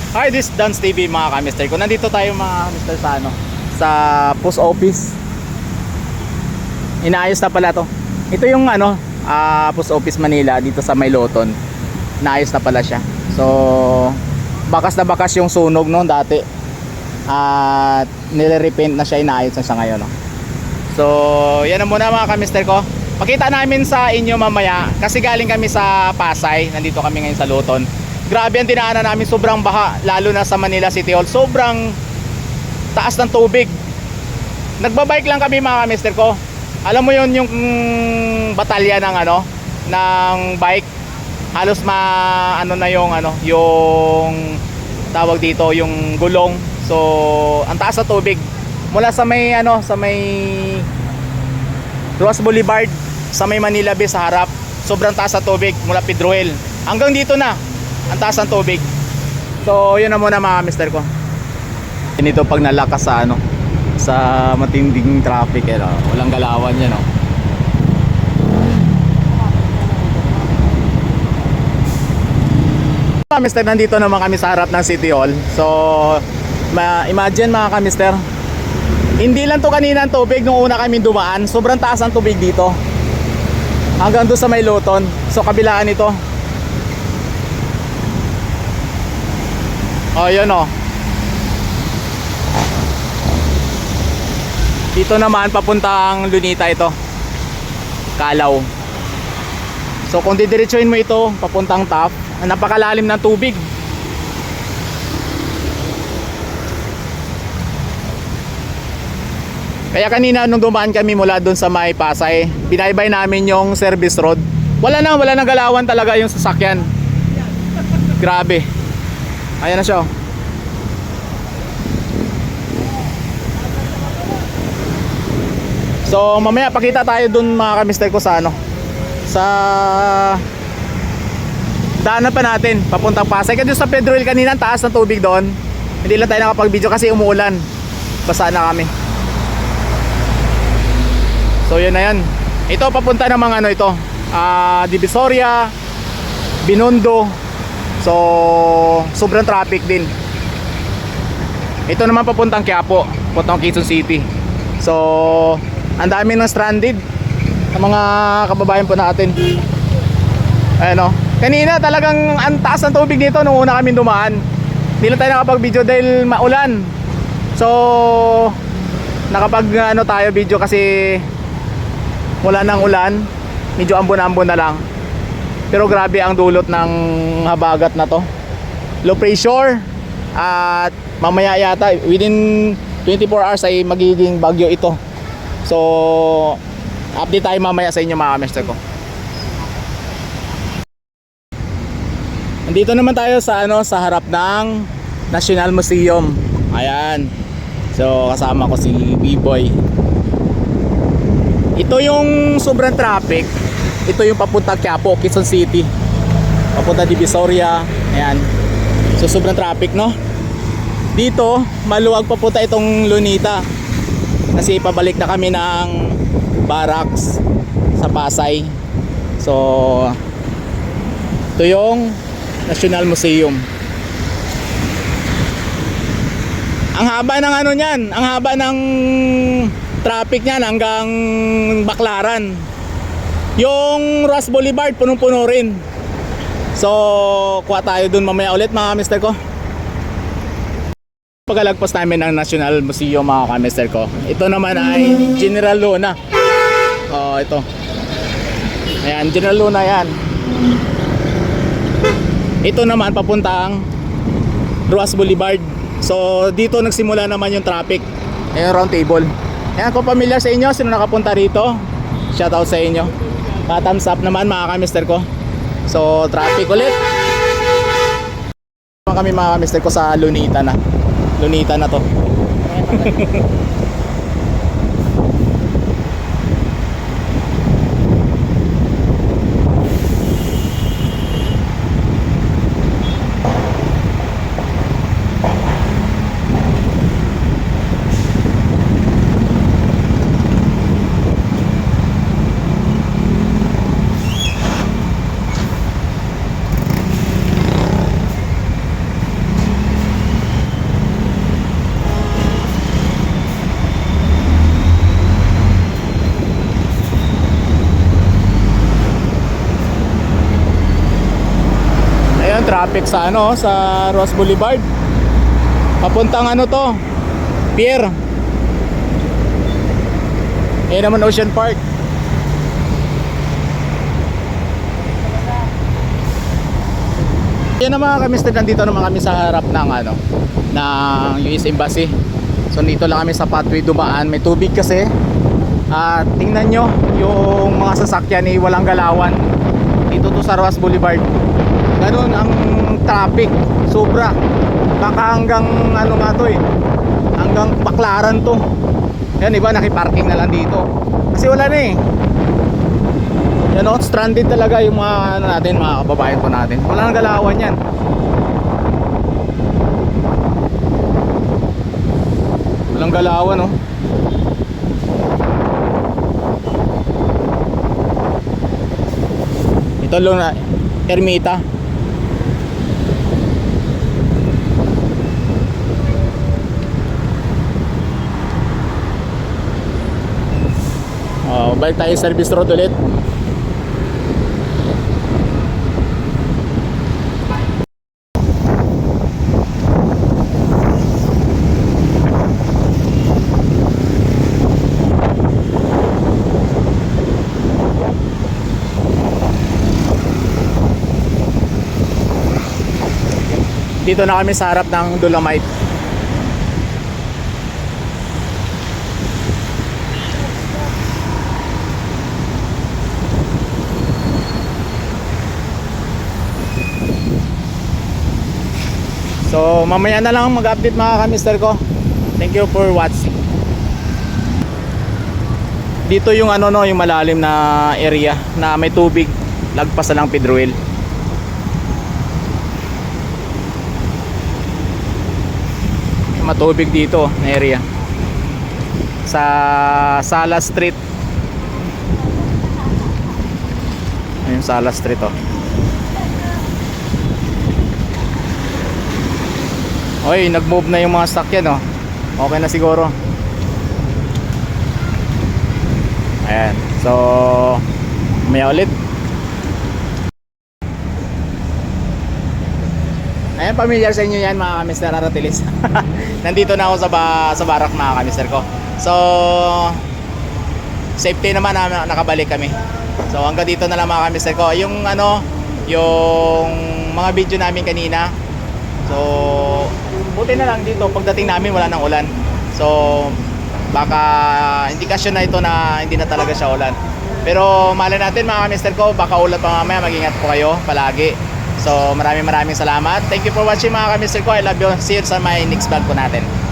Hi, this is Dance TV mga kamister ko. Nandito tayo mga kamister sa sa post office. Inaayos na pala to. Ito yung post office Manila dito sa Mayloton. Inaayos na pala siya. So, bakas na bakas yung sunog no dati. At nire-repaint na siya, inaayos na siya ngayon no. So, yan na muna mga kamister ko. Pakita namin sa inyo mamaya kasi galing kami sa Pasay. Nandito kami ngayon sa Luton. Grabe ang dinaanan namin, sobrang baha, lalo na sa Manila City Hall. Sobrang taas ng tubig. Nagbabike lang kami mga mister ko. Alam mo yon yung batalya ng ng bike. Halos na yung yung tawag dito, yung gulong. So, ang taas ng tubig. Mula sa may Roas Boulevard, sa may Manila Bay sa harap. Sobrang taas ng tubig mula Pedroel. Hanggang dito na. Ang taas ng tubig. So yun na muna mga mister ko. Ganito pag nalakas sa sa matinding traffic walang galawan yan Mga mister, nandito naman kami sa harap ng City Hall. So imagine mga kamister, hindi lang to kanina ang tubig nung una kami dumaan. Sobrang taas ang tubig dito hanggang doon sa Mayloton. So kabilaan ito. Oh, yun Dito naman papuntang Lunita ito. Kalaw. So kung didiretsuhin mo ito papuntang Taft, napakalalim ng tubig. Kaya kanina nung dumaan kami mula doon sa may Pasay, binaybay namin yung service road. Wala nang galawan talaga yung sasakyan. Grabe. Ayan na siya. So mamaya pakita tayo dun mga kamister ko sa sa daanan pa natin papuntang Pasay. Kasi sa Pedroel kanina taas ng tubig doon. Hindi lang tayo nakapag-video kasi umuulan. Basa na kami. So yun na yan. Ito papunta ng mga ito Divisoria, Binondo. So sobrang traffic din. Ito naman papuntang Quiapo, papuntang Quezon City. So ang dami ng stranded ng mga kababayan po natin. Ayan kanina talagang ang taas ng tubig dito nung una kami dumaan. Hindi lang tayo nakapag-video dahil maulan. So nakapag tayo video kasi wala nang ulan. Medyo ambon-ambon na lang. Pero grabe ang dulot ng habagat na to. Low pressure. At mamaya yata within 24 hours ay magiging bagyo ito. So update tayo mamaya sa inyo mga mister ko. Nandito naman tayo sa sa harap ng National Museum. Ayan. So kasama ko si B-Boy. Ito yung sobrang traffic. Ito yung papunta Quiapo, Quezon City. Papunta Divisoria. Ayan. So sobrang traffic Dito maluwag papunta itong Lunita. Kasi pabalik na kami ng barracks sa Pasay. So ito yung National Museum. Ang haba ng niyan, ang haba ng traffic niyan hanggang Baclaran. Yung Roas Boulevard punong-puno rin. So kuha tayo dun mamaya ulit mga mister ko. Pagkalagpas namin ng National Museum mga kamister ko, ito naman ay General Luna. Ito. Ayan, General Luna yan. Ito naman papuntang Roas Boulevard. So dito nagsimula naman yung traffic. Ayan, round table. Ayan, kung familiar sa inyo, sino nakapunta rito, shoutout sa inyo. Pa-thumbs up naman mga kamister ko. So traffic ulit. Kami mga kamister ko sa Lunita na. Lunita na to. traffic sa ano, sa Ross Boulevard. Papuntang ano to, pier. Ayan naman Ocean Park. Yan na mga kamister, nandito naman kami sa harap ng ano, ng US Embassy. So dito lang kami sa pathway dumaan, may tubig kasi. At tingnan nyo yung mga sasakyan walang galawan dito to sa Ross Boulevard. Ganun ang traffic, sobra. Baka hanggang ano nga to hanggang Baklaran to. Yan, iba nakiparking na lang dito kasi wala na yan o, stranded talaga yung mga ano natin, mga kababayan po natin. Wala nang galawan yan. Walang galawan o. Ito lang na Ermita. Balik tayo service road ulit. Dito na kami sa harap ng Dolomite. So mamaya na lang mag-update mga kamister ko. Thank you for watching. Dito yung ano no, yung malalim na area na may tubig, lagpas na lang Pedroel. Matubig dito na area sa Sala Street. Ayun, Sala Street oh. Oy, nag-move na yung mga sakyan oh. Okay na siguro. Ayan, so may ulit. Ayan, familiar sa inyo yan mga kamister Aratilis. Nandito na ako sa barak mga kamister ko. So safety naman na nakabalik kami. So hanggang dito na lang mga kamister ko. Yung ano, yung mga video namin kanina. So buti na lang dito pagdating namin wala nang ulan. So baka indikasyon na ito na hindi na talaga siya ulan. Pero malay natin mga kamister ko, baka ulan pa mamaya. Mag-ingat po kayo palagi. So maraming salamat. Thank you for watching mga kamister ko. I love you. See you sa my next vlog po natin.